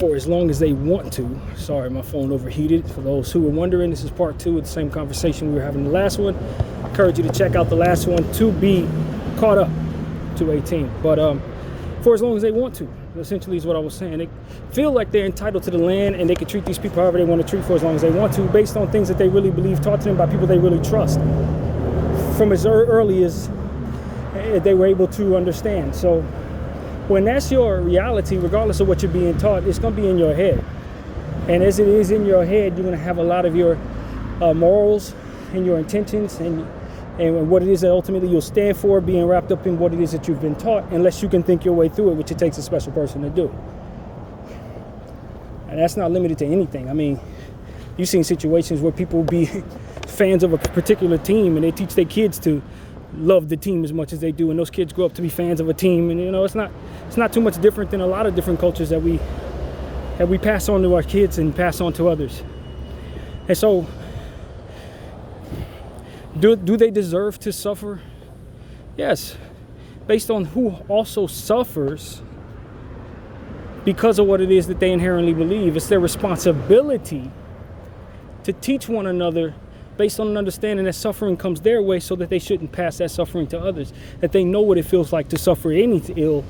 for as long as they want to. Sorry, my phone overheated. For those who were wondering, this is part 2 of the same conversation we were having in the last one. I encourage you to check out the last one to be caught up to 18. But for as long as they want to, essentially is what I was saying. They feel like they're entitled to the land and they can treat these people however they want to treat for as long as they want to, based on things that they really believe taught to them by people they really trust from as early as they were able to understand. So when that's your reality, regardless of what you're being taught, it's going to be in your head. And as it is in your head, you're going to have a lot of your morals and your intentions and what it is that ultimately you'll stand for being wrapped up in what it is that you've been taught, unless you can think your way through it, which it takes a special person to do. And that's not limited to anything. I mean, you've seen situations where people will be fans of a particular team and they teach their kids to love the team as much as they do, and those kids grow up to be fans of a team. And it's not too much different than a lot of different cultures that we pass on to our kids and pass on to others. And so do they deserve to suffer? Yes, based on who also suffers because of what it is that they inherently believe. It's their responsibility to teach one another based on an understanding that suffering comes their way, so that they shouldn't pass that suffering to others, that they know what it feels like to suffer any ill,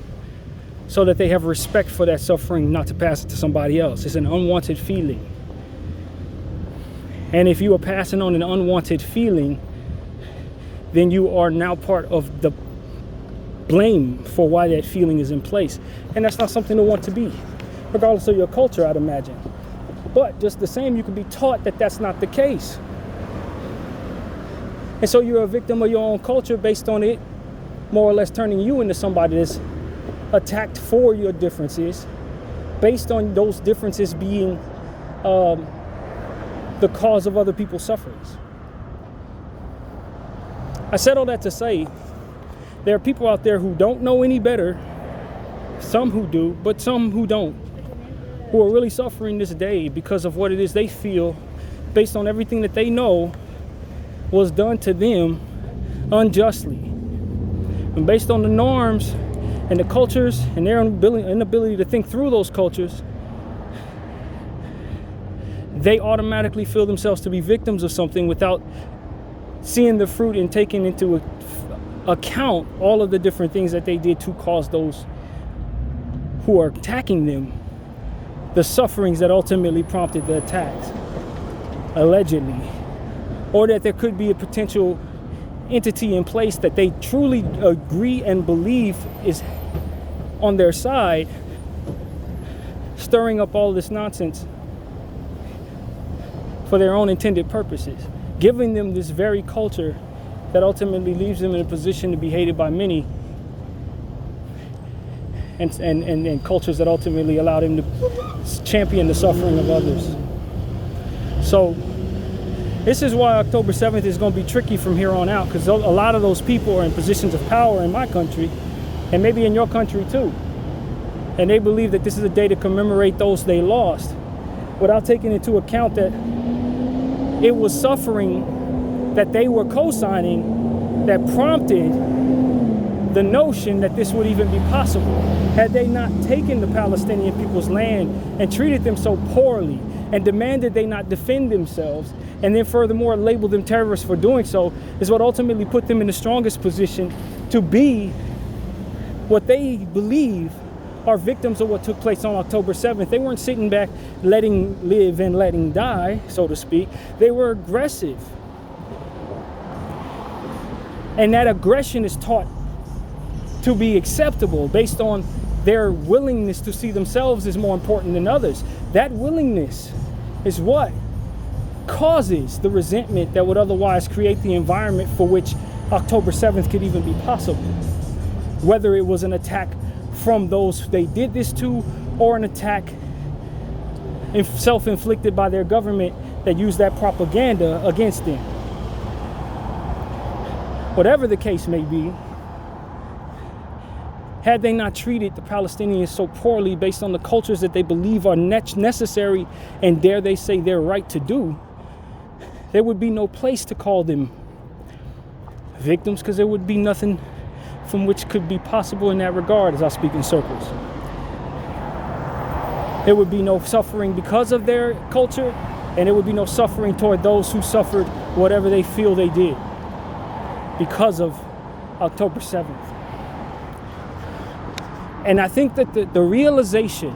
so that they have respect for that suffering, not to pass it to somebody else. It's an unwanted feeling. And if you are passing on an unwanted feeling, then you are now part of the blame for why that feeling is in place. And that's not something to want to be, regardless of your culture, I'd imagine. But just the same, you can be taught that that's not the case. And so you're a victim of your own culture based on it more or less turning you into somebody that's attacked for your differences, based on those differences being the cause of other people's sufferings. I said all that to say there are people out there who don't know any better, some who do, but some who don't, who are really suffering this day because of what it is they feel based on everything that they know was done to them unjustly. And based on the norms and the cultures and their inability to think through those cultures, they automatically feel themselves to be victims of something without seeing the fruit and taking into account all of the different things that they did to cause those who are attacking them the sufferings that ultimately prompted the attacks, allegedly. Or that there could be a potential entity in place that they truly agree and believe is on their side, stirring up all this nonsense for their own intended purposes, giving them this very culture that ultimately leaves them in a position to be hated by many, and cultures that ultimately allow them to champion the suffering of others. So this is why October 7th is going to be tricky from here on out, because a lot of those people are in positions of power in my country, and maybe in your country too. And they believe that this is a day to commemorate those they lost, without taking into account that it was suffering that they were co-signing that prompted the notion that this would even be possible. Had they not taken the Palestinian people's land and treated them so poorly and demanded they not defend themselves, and then furthermore labeled them terrorists for doing so, is what ultimately put them in the strongest position to be what they believe are victims of what took place on October 7th. They weren't sitting back letting live and letting die, so to speak. They were aggressive. And that aggression is taught to be acceptable based on their willingness to see themselves as more important than others. That willingness is what causes the resentment that would otherwise create the environment for which October 7th could even be possible. Whether it was an attack from those they did this to, or an attack self-inflicted by their government that used that propaganda against them. Whatever the case may be, had they not treated the Palestinians so poorly based on the cultures that they believe are necessary and dare they say their right to do, there would be no place to call them victims, because there would be nothing from which could be possible in that regard, as I speak in circles. There would be no suffering because of their culture, and there would be no suffering toward those who suffered whatever they feel they did because of October 7th. And I think that the realization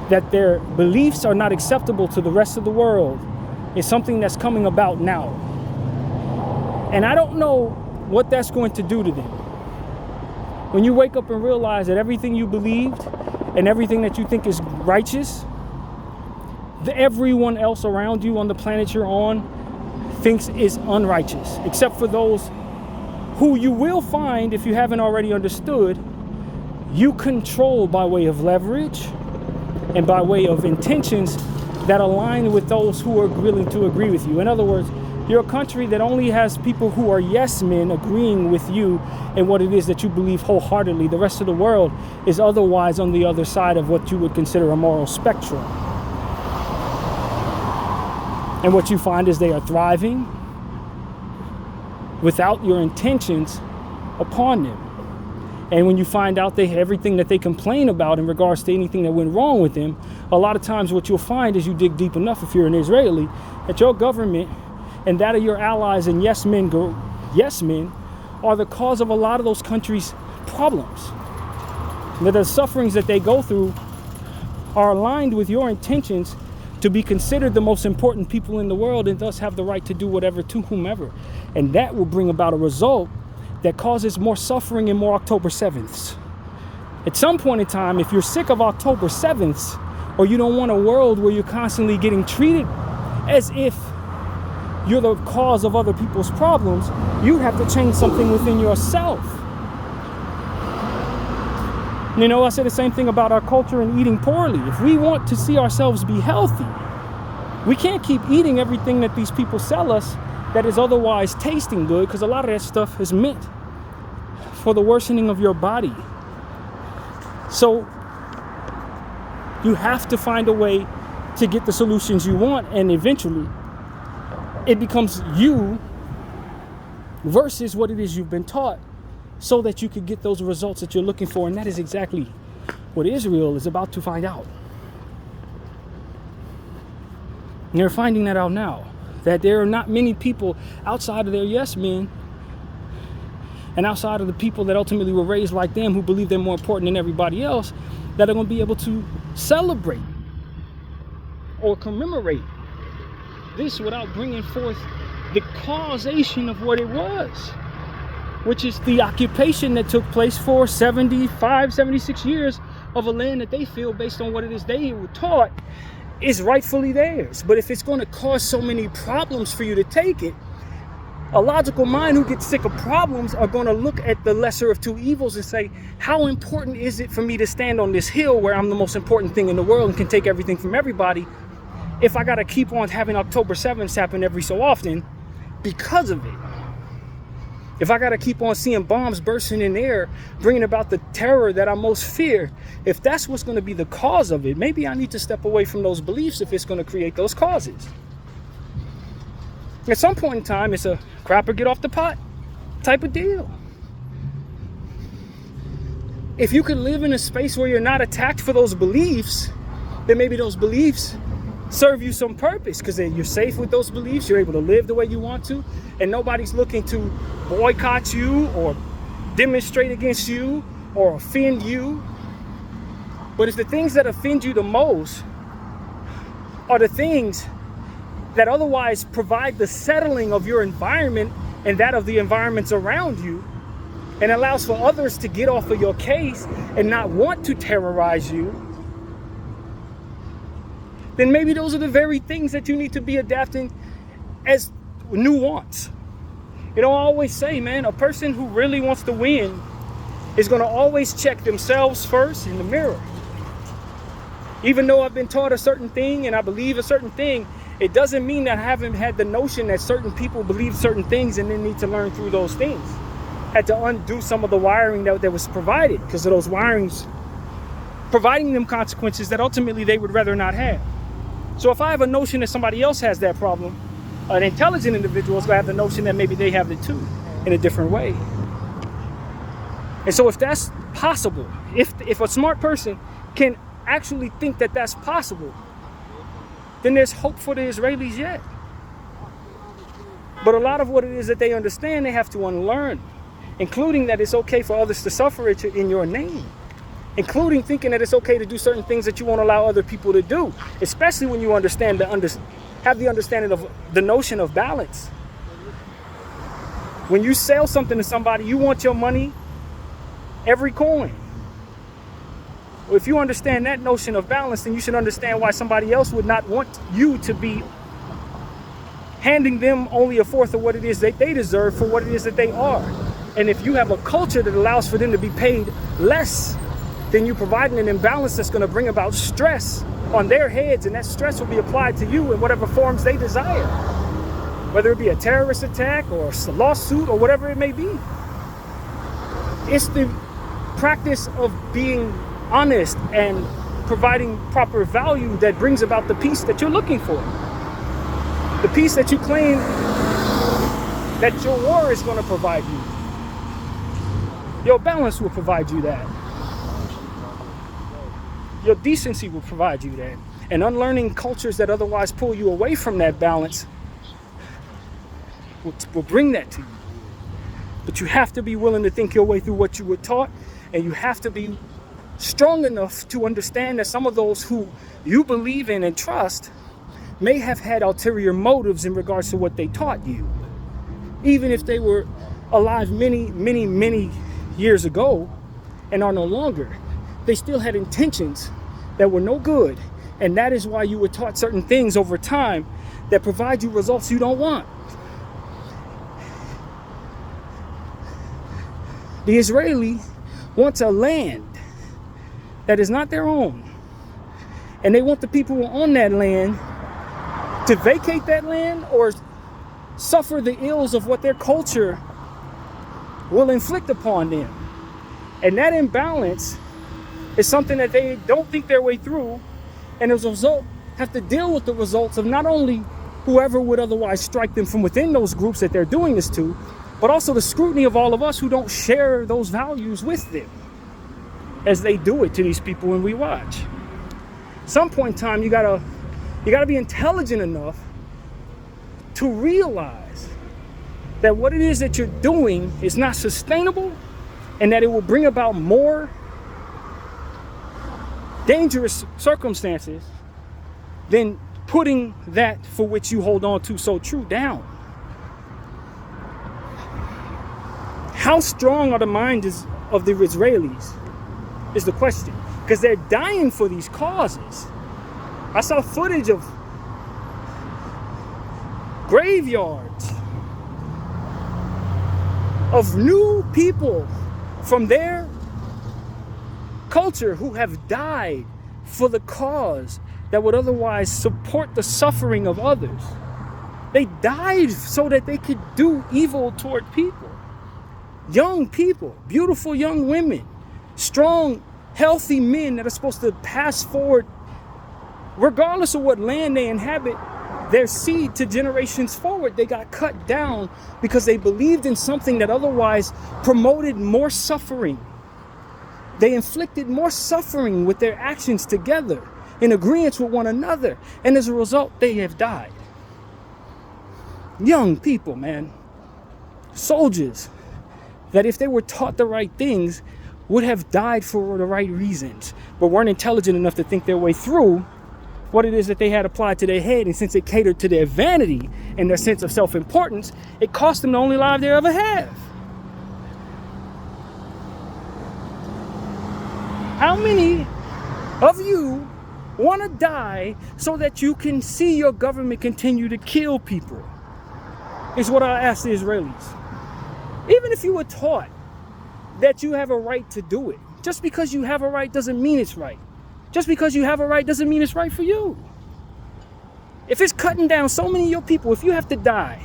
that their beliefs are not acceptable to the rest of the world is something that's coming about now. And I don't know what that's going to do to them. When you wake up and realize that everything you believed and everything that you think is righteous, everyone else around you on the planet you're on thinks is unrighteous, except for those who you will find, if you haven't already understood, you control by way of leverage and by way of intentions that align with those who are willing to agree with you. In other words, you're a country that only has people who are yes men agreeing with you and what it is that you believe wholeheartedly. The rest of the world is otherwise on the other side of what you would consider a moral spectrum. And what you find is they are thriving without your intentions upon them. And when you find out everything that they complain about in regards to anything that went wrong with them, a lot of times what you'll find is you dig deep enough, if you're an Israeli, that your government and that of your allies and yes men are the cause of a lot of those countries' problems. That the sufferings that they go through are aligned with your intentions to be considered the most important people in the world and thus have the right to do whatever to whomever. And that will bring about a result that causes more suffering and more October 7ths. At some point in time, if you're sick of October 7ths, or you don't want a world where you're constantly getting treated as if you're the cause of other people's problems, you have to change something within yourself. You know, I say the same thing about our culture and eating poorly. If we want to see ourselves be healthy, we can't keep eating everything that these people sell us that is otherwise tasting good, because a lot of that stuff is meant for the worsening of your body. So you have to find a way to get the solutions you want, and eventually it becomes you versus what it is you've been taught, so that you could get those results that you're looking for. And that is exactly what Israel is about to find out. And they're finding that out now, that there are not many people outside of their yes men and outside of the people that ultimately were raised like them, who believe they're more important than everybody else, that are going to be able to celebrate or commemorate this without bringing forth the causation of what it was, which is the occupation that took place for 75, 76 years of a land that they feel, based on what it is they were taught, is rightfully theirs. But if it's going to cause so many problems for you to take it, a logical mind who gets sick of problems are going to look at the lesser of two evils and say, how important is it for me to stand on this hill where I'm the most important thing in the world and can take everything from everybody, if I got to keep on having October 7th happen every so often because of it? If I got to keep on seeing bombs bursting in the air, bringing about the terror that I most fear, if that's what's going to be the cause of it, maybe I need to step away from those beliefs if it's going to create those causes. At some point in time, it's a crap or get off the pot type of deal. If you could live in a space where you're not attacked for those beliefs, then maybe those beliefs serve you some purpose, because then you're safe with those beliefs, you're able to live the way you want to, and nobody's looking to boycott you or demonstrate against you or offend you. But it's the things that offend you the most are the things that otherwise provide the settling of your environment and that of the environments around you, and allows for others to get off of your case and not want to terrorize you. Then maybe those are the very things that you need to be adapting as nuance. You know, I always say, man, a person who really wants to win is going to always check themselves first in the mirror. Even though I've been taught a certain thing and I believe a certain thing, it doesn't mean that I haven't had the notion that certain people believe certain things and then need to learn through those things. Had to undo some of the wiring that was provided because of those wirings providing them consequences that ultimately they would rather not have. So if I have a notion that somebody else has that problem, an intelligent individual is going to have the notion that maybe they have it too in a different way. And so if that's possible, if a smart person can actually think that that's possible, then there's hope for the Israelis yet. But a lot of what it is that they understand, they have to unlearn, including that it's okay for others to suffer in your name, including thinking that it's okay to do certain things that you won't allow other people to do, especially when you have the understanding of the notion of balance. When you sell something to somebody, you want your money, every coin. Well, if you understand that notion of balance, then you should understand why somebody else would not want you to be handing them only a fourth of what it is that they deserve for what it is that they are. And if you have a culture that allows for them to be paid less, then you're providing an imbalance that's going to bring about stress on their heads, and that stress will be applied to you in whatever forms they desire, whether it be a terrorist attack or a lawsuit or whatever it may be. It's the practice of being honest and providing proper value that brings about the peace that you're looking for. The peace that you claim that your war is going to provide you. Your balance will provide you that. Your decency will provide you that. And unlearning cultures that otherwise pull you away from that balance will bring that to you. But you have to be willing to think your way through what you were taught, and you have to be strong enough to understand that some of those who you believe in and trust may have had ulterior motives in regards to what they taught you. Even if they were alive many, many, many years ago and are no longer, they still had intentions that were no good. And that is why you were taught certain things over time that provide you results you don't want. The Israeli wants a land that is not their own. And they want the people on that land to vacate that land or suffer the ills of what their culture will inflict upon them. And that imbalance is something that they don't think their way through, and as a result have to deal with the results of not only whoever would otherwise strike them from within those groups that they're doing this to, but also the scrutiny of all of us who don't share those values with them as they do it to these people when we watch. Some point in time, you gotta be intelligent enough to realize that what it is that you're doing is not sustainable, and that it will bring about more dangerous circumstances than putting that for which you hold on to so true down. How strong are the minds of the Israelis is the question, because they're dying for these causes. I saw footage of graveyards of new people from their culture who have died for the cause that would otherwise support the suffering of others. They died so that they could do evil toward people. Young people, beautiful young women, strong, healthy men that are supposed to pass forward, regardless of what land they inhabit, their seed to generations forward. They got cut down because they believed in something that otherwise promoted more suffering. They inflicted more suffering with their actions together in agreement with one another, and as a result they have died. Young people, man, soldiers that if they were taught the right things would have died for the right reasons, but weren't intelligent enough to think their way through what it is that they had applied to their head. And since it catered to their vanity and their sense of self-importance, it cost them the only life they ever have. How many of you want to die so that you can see your government continue to kill people? Is what I ask the Israelis. Even if you were taught that you have a right to do it, just because you have a right doesn't mean it's right. Just because you have a right doesn't mean it's right for you. If it's cutting down so many of your people, if you have to die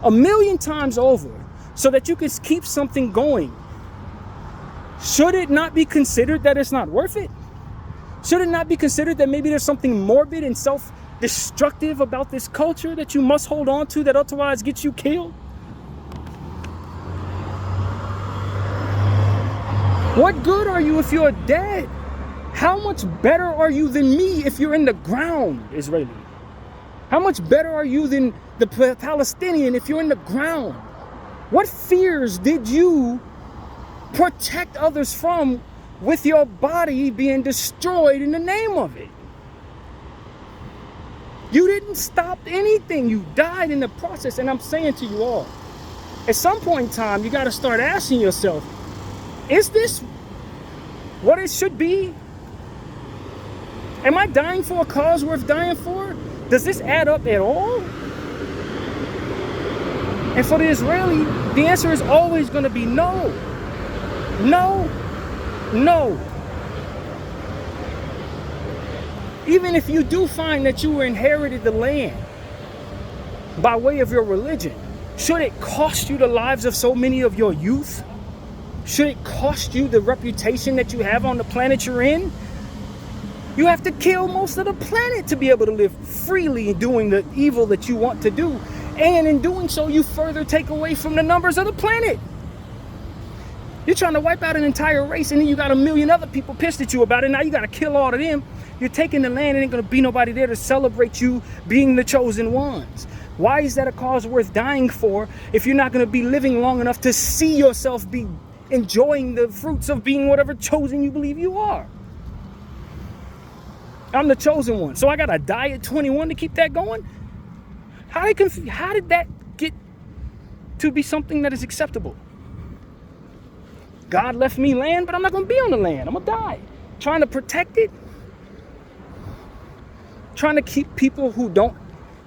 1,000,000 times over so that you can keep something going, should it not be considered that it's not worth it? Should it not be considered that maybe there's something morbid and self-destructive about this culture that you must hold on to that otherwise gets you killed? What good are you if you're dead? How much better are you than me if you're in the ground, Israeli? How much better are you than the Palestinian if you're in the ground? What fears did you protect others from with your body being destroyed in the name of it? You didn't stop anything. You died in the process. And I'm saying to you all, at some point in time, you got to start asking yourself, is this what it should be? Am I dying for a cause worth dying for? Does this add up at all? And for the Israeli, the answer is always going to be no. No. No. Even if you do find that you inherited the land by way of your religion, should it cost you the lives of so many of your youth? Should it cost you the reputation that you have on the planet you're in? You have to kill most of the planet to be able to live freely doing the evil that you want to do. And in doing so, you further take away from the numbers of the planet. You're trying to wipe out an entire race, and then you got a million other people pissed at you about it. Now you got to kill all of them. You're taking the land, and ain't going to be nobody there to celebrate you being the chosen ones. Why is that a cause worth dying for if you're not going to be living long enough to see yourself be enjoying the fruits of being whatever chosen you believe you are? I'm the chosen one. So I got to die at 21 to keep that going? How did that get to be something that is acceptable? God left me land, but I'm not going to be on the land. I'm going to die. Trying to protect it. Trying to keep people who don't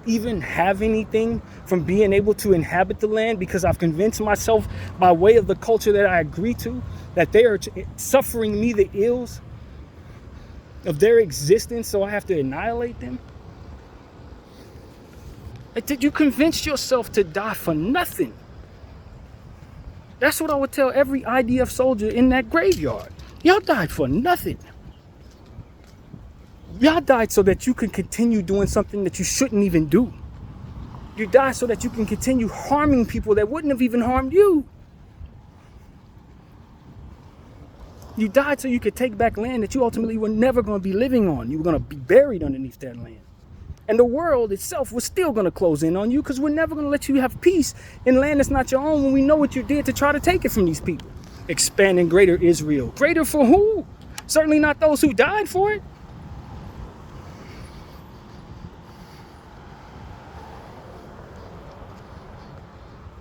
even have anything from being able to inhabit the land because I've convinced myself by way of the culture that I agree to that they are suffering me the ills of their existence, so I have to annihilate them. Did you convince yourself to die for nothing? That's what I would tell every IDF soldier in that graveyard. Y'all died for nothing. Y'all died so that you can continue doing something that you shouldn't even do. You died so that you can continue harming people that wouldn't have even harmed you. You died so you could take back land that you ultimately were never going to be living on. You were going to be buried underneath that land. And the world itself was still going to close in on you because we're never going to let you have peace in land that's not your own when we know what you did to try to take it from these people. Expanding greater Israel. Greater for who? Certainly not those who died for it.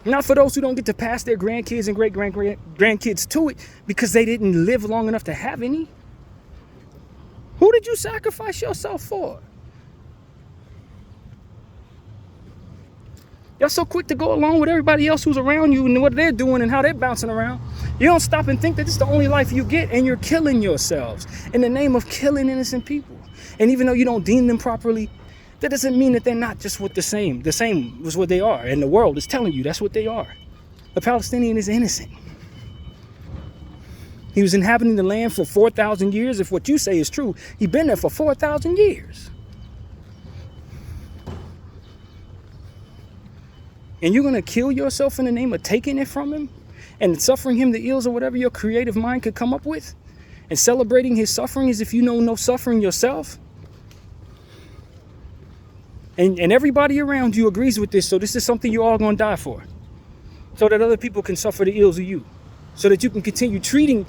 Not for those who don't get to pass their grandkids and great-grandkids to it because they didn't live long enough to have any. Who did you sacrifice yourself for? Y'all so quick to go along with everybody else who's around you and what they're doing and how they're bouncing around. You don't stop and think that this is the only life you get, and you're killing yourselves in the name of killing innocent people. And even though you don't deem them properly, that doesn't mean that they're not just what the same is what they are. And the world is telling you that's what they are. The Palestinian is innocent. He was inhabiting the land for 4,000 years. If what you say is true, he's been there for 4,000 years. And you're going to kill yourself in the name of taking it from him and suffering him the ills or whatever your creative mind could come up with and celebrating his suffering as if you know no suffering yourself. And everybody around you agrees with this, so this is something you're all going to die for. So that other people can suffer the ills of you. So that you can continue treating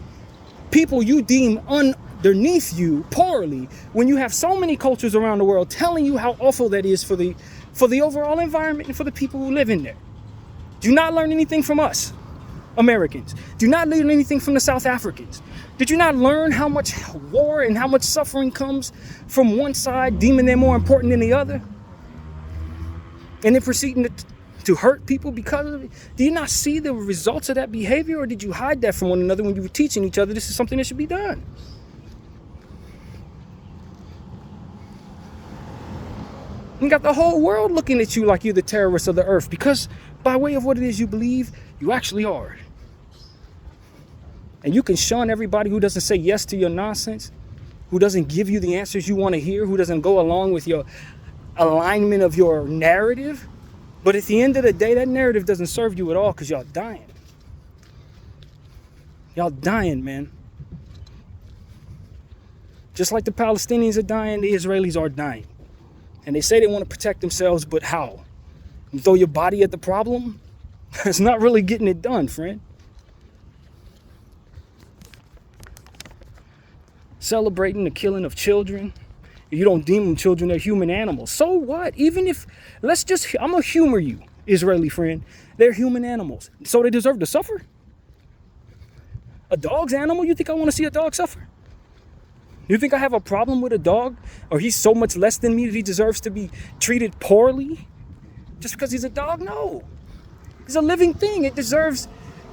people you deem underneath you poorly when you have so many cultures around the world telling you how awful that is for the overall environment and for the people who live in there. Do not learn anything from us, Americans. Do not learn anything from the South Africans. Did you not learn how much war and how much suffering comes from one side, deeming them more important than the other? And then proceeding to hurt people because of it? Do you not see the results of that behavior, or did you hide that from one another when you were teaching each other this is something that should be done? You got the whole world looking at you like you're the terrorist of the earth because by way of what it is you believe, you actually are. And you can shun everybody who doesn't say yes to your nonsense, who doesn't give you the answers you want to hear, who doesn't go along with your alignment of your narrative. But at the end of the day, that narrative doesn't serve you at all because y'all dying. Y'all dying, man. Just like the Palestinians are dying, the Israelis are dying. And they say they want to protect themselves, but how? You throw your body at the problem? It's not really getting it done, friend. Celebrating the killing of children. You don't deem them children, they're human animals. So what? Even if, I'm gonna humor you, Israeli friend. They're human animals. So they deserve to suffer? A dog's animal? You think I want to see a dog suffer? You think I have a problem with a dog? Or he's so much less than me that he deserves to be treated poorly? Just because he's a dog? No. He's a living thing. It deserves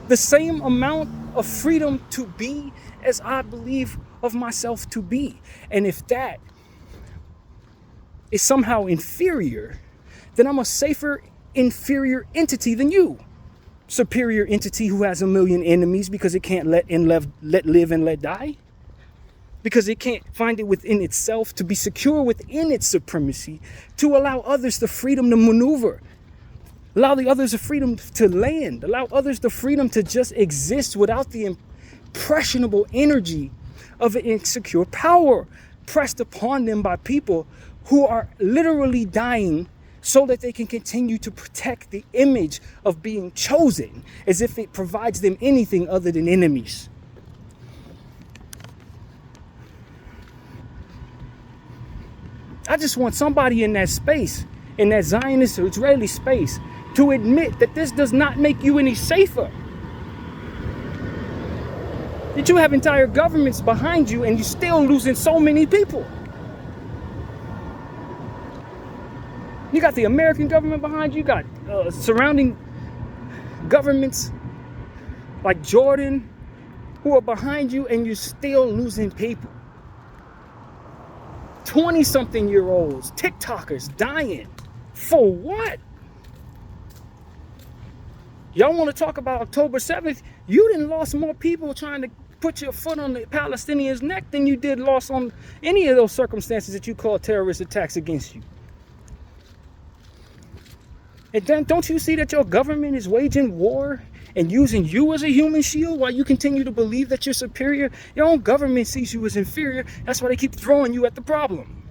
the same amount of freedom to be as I believe of myself to be. And if that is somehow inferior, then I'm a safer, inferior entity than you. Superior entity who has a million enemies because it can't let live and let die. Because it can't find it within itself to be secure within its supremacy, to allow others the freedom to maneuver. Allow the others the freedom to land. Allow others the freedom to just exist without the impressionable energy of an insecure power pressed upon them by people who are literally dying so that they can continue to protect the image of being chosen, as if it provides them anything other than enemies. I just want somebody in that space, in that Zionist or Israeli space, to admit that this does not make you any safer. That you have entire governments behind you and you're still losing so many people. You got the American government behind you, you got surrounding governments like Jordan who are behind you, and you're still losing people. 20-something-year-olds, TikTokers dying. For what? Y'all want to talk about October 7th? You done lost more people trying to put your foot on the Palestinians' neck than you did lost on any of those circumstances that you call terrorist attacks against you. And then don't you see that your government is waging war and using you as a human shield while you continue to believe that you're superior? Your own government sees you as inferior. That's why they keep throwing you at the problem.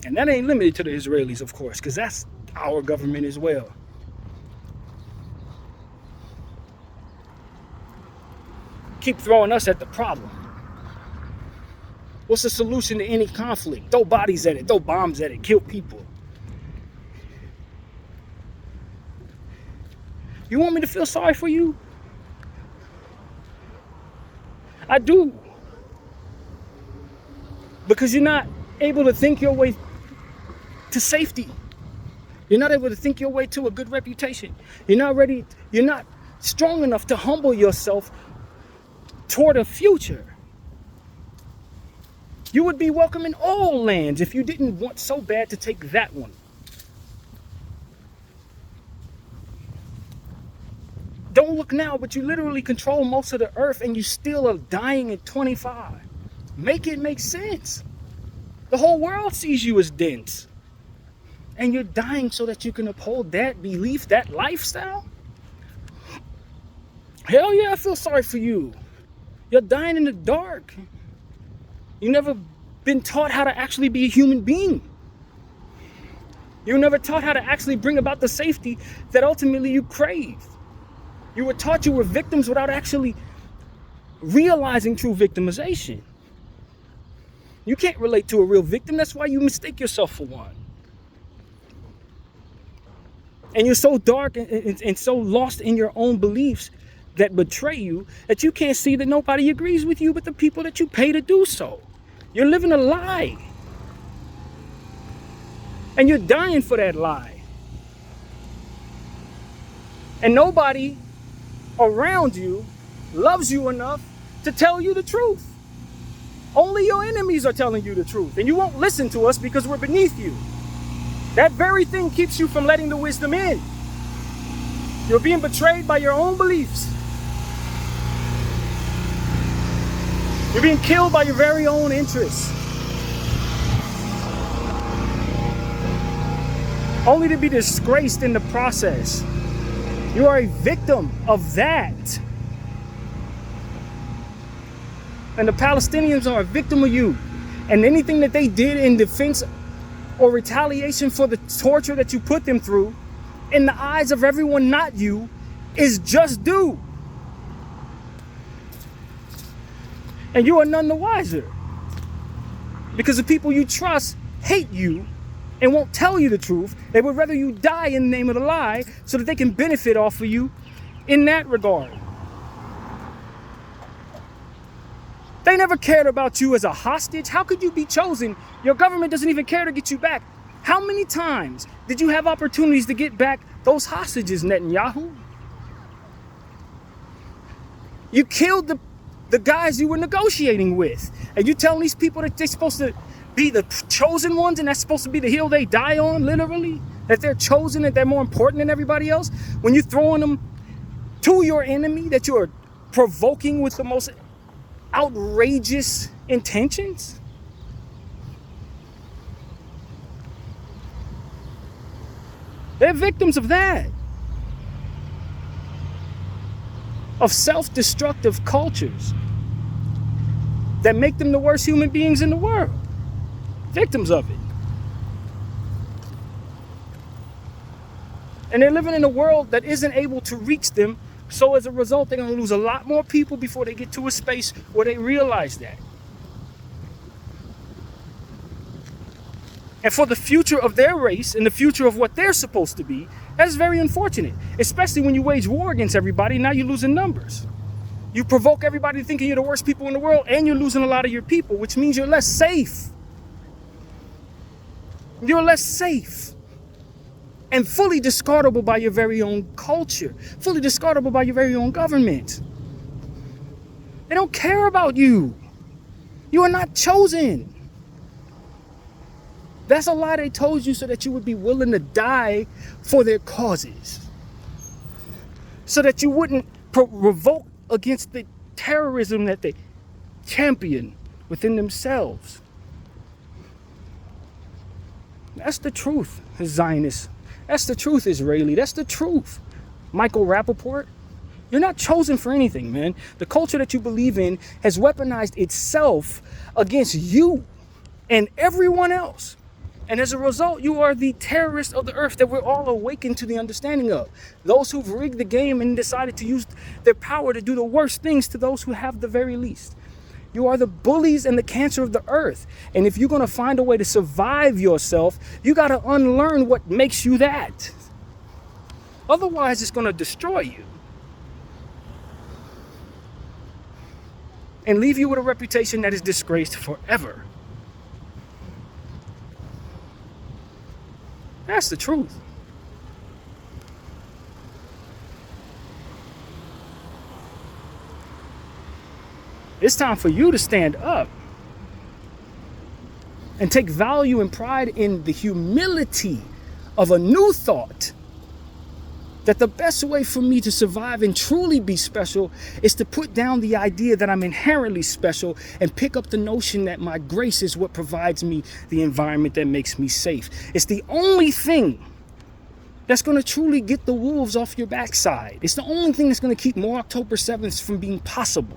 And that ain't limited to the Israelis, of course, because that's our government as well. Keep throwing us at the problem. What's the solution to any conflict? Throw bodies at it, throw bombs at it, kill people. You want me to feel sorry for you? I do. Because you're not able to think your way to safety. You're not able to think your way to a good reputation. You're not strong enough to humble yourself toward a future. You would be welcome in all lands if you didn't want so bad to take that one. Don't look now, but you literally control most of the earth and you still are dying at 25. Make it make sense. The whole world sees you as dense. And you're dying so that you can uphold that belief, that lifestyle? Hell yeah, I feel sorry for you. You're dying in the dark. You've never been taught how to actually be a human being. You were never taught how to actually bring about the safety that ultimately you crave. You were taught you were victims without actually realizing true victimization. You can't relate to a real victim. That's why you mistake yourself for one. And you're so dark and so lost in your own beliefs that betray you that you can't see that nobody agrees with you but the people that you pay to do so. You're living a lie. And you're dying for that lie. And nobody around you loves you enough to tell you the truth. Only your enemies are telling you the truth. And you won't listen to us because we're beneath you. That very thing keeps you from letting the wisdom in. You're being betrayed by your own beliefs. You're being killed by your very own interests. Only to be disgraced in the process. You are a victim of that. And the Palestinians are a victim of you. And anything that they did in defense or retaliation for the torture that you put them through, in the eyes of everyone not you, is just due. And you are none the wiser. Because the people you trust hate you and won't tell you the truth. They would rather you die in the name of the lie so that they can benefit off of you in that regard. They never cared about you as a hostage. How could you be chosen? Your government doesn't even care to get you back. How many times did you have opportunities to get back those hostages, Netanyahu? You killed the guys you were negotiating with. And you telling these people that they're supposed to be the chosen ones and that's supposed to be the hill they die on, literally? That they're chosen, that they're more important than everybody else? When you're throwing them to your enemy that you're provoking with the most outrageous intentions? They're victims of that. Of self-destructive cultures that make them the worst human beings in the world. Victims of it. And they're living in a world that isn't able to reach them. So as a result, they're going to lose a lot more people before they get to a space where they realize that. And for the future of their race and the future of what they're supposed to be, that's very unfortunate. Especially when you wage war against everybody, now you're losing numbers. You provoke everybody thinking you're the worst people in the world, and you're losing a lot of your people, which means you're less safe. You're less safe. And fully discardable by your very own culture. Fully discardable by your very own government. They don't care about you. You are not chosen. That's a lie they told you so that you would be willing to die for their causes. So that you wouldn't revolt against the terrorism that they champion within themselves. That's the truth, Zionists. That's the truth, Israeli. That's the truth. Michael Rappaport, you're not chosen for anything, man. The culture that you believe in has weaponized itself against you and everyone else. And as a result, you are the terrorist of the earth that we're all awakened to the understanding of. Those who've rigged the game and decided to use their power to do the worst things to those who have the very least. You are the bullies and the cancer of the earth. And if you're going to find a way to survive yourself, you got to unlearn what makes you that. Otherwise, it's going to destroy you. And leave you with a reputation that is disgraced forever. That's the truth. It's time for you to stand up and take value and pride in the humility of a new thought that the best way for me to survive and truly be special is to put down the idea that I'm inherently special and pick up the notion that my grace is what provides me the environment that makes me safe. It's the only thing that's going to truly get the wolves off your backside. It's the only thing that's going to keep more October 7th from being possible.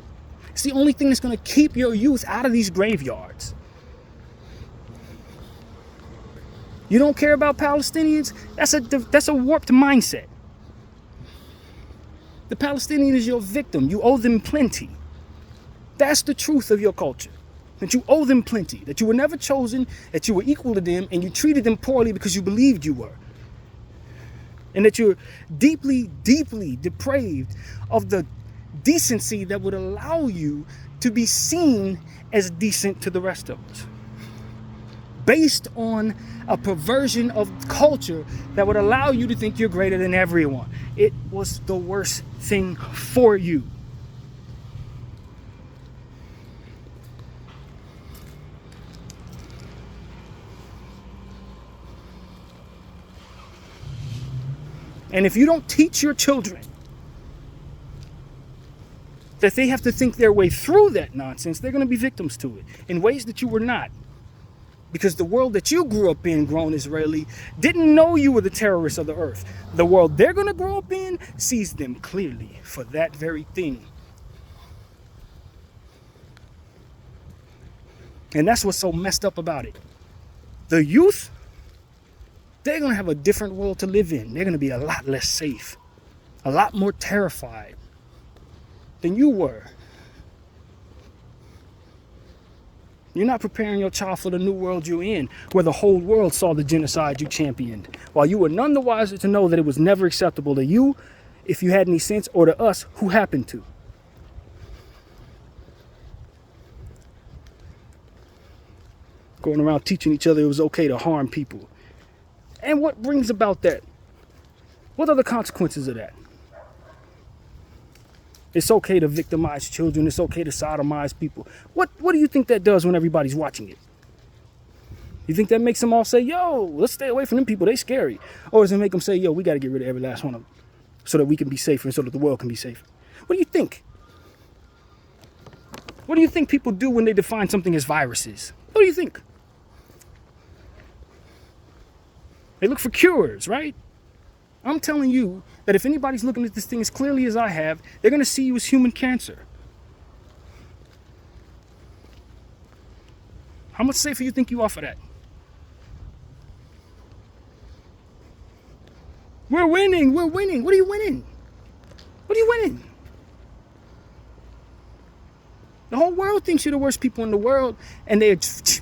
It's the only thing that's going to keep your youth out of these graveyards. You don't care about Palestinians? That's a warped mindset. The Palestinian is your victim. You owe them plenty. That's the truth of your culture. That you owe them plenty. That you were never chosen, that you were equal to them, and you treated them poorly because you believed you were. And that you're deeply, deeply depraved of the decency that would allow you to be seen as decent to the rest of us. Based on a perversion of culture that would allow you to think you're greater than everyone. It was the worst thing for you. And if you don't teach your children that they have to think their way through that nonsense, they're going to be victims to it in ways that you were not. Because the world that you grew up in, grown Israeli, didn't know you were the terrorists of the earth. The world they're going to grow up in sees them clearly for that very thing. And that's what's so messed up about it. The youth, they're going to have a different world to live in. They're going to be a lot less safe, a lot more terrified than you were. You're not preparing your child for the new world you're in, where the whole world saw the genocide you championed, while you were none the wiser to know that it was never acceptable to you, if you had any sense, or to us who happened to. Going around teaching each other it was okay to harm people. And what brings about that? What are the consequences of that? It's okay to victimize children. It's okay to sodomize people. What do you think that does when everybody's watching it? You think that makes them all say, yo, let's stay away from them people. They scary. Or does it make them say, yo, we got to get rid of every last one of them so that we can be safer and so that the world can be safer? What do you think? What do you think people do when they define something as viruses? What do you think? They look for cures, right? I'm telling you that if anybody's looking at this thing as clearly as I have, they're going to see you as human cancer. How much safer you think you are for that? We're winning. We're winning. What are you winning? What are you winning? The whole world thinks you're the worst people in the world, and they're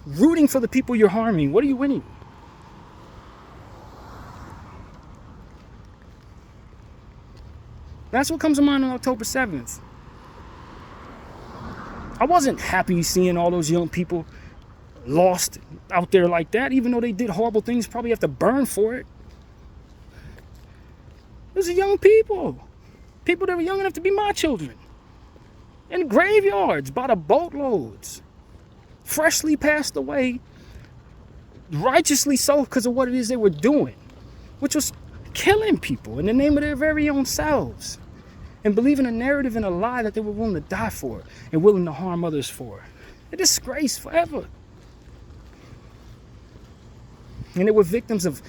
rooting for the people you're harming. What are you winning? That's what comes to mind on October 7th. I wasn't happy seeing all those young people lost out there like that, even though they did horrible things, probably have to burn for it. Those are young people. People that were young enough to be my children. In graveyards by the boatloads. Freshly passed away. Righteously so because of what it is they were doing. Which was killing people in the name of their very own selves and believing a narrative and a lie that they were willing to die for and willing to harm others for. A disgrace forever. And they were victims of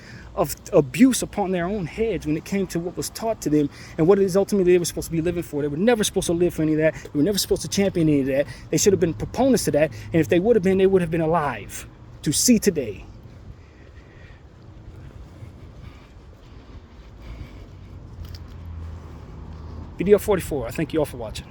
abuse upon their own heads when it came to what was taught to them and what it is ultimately they were supposed to be living for. They were never supposed to live for any of that. They were never supposed to champion any of that. They should have been proponents to that, and if they would have been, they would have been alive to see today. Video 44. I thank you all for watching.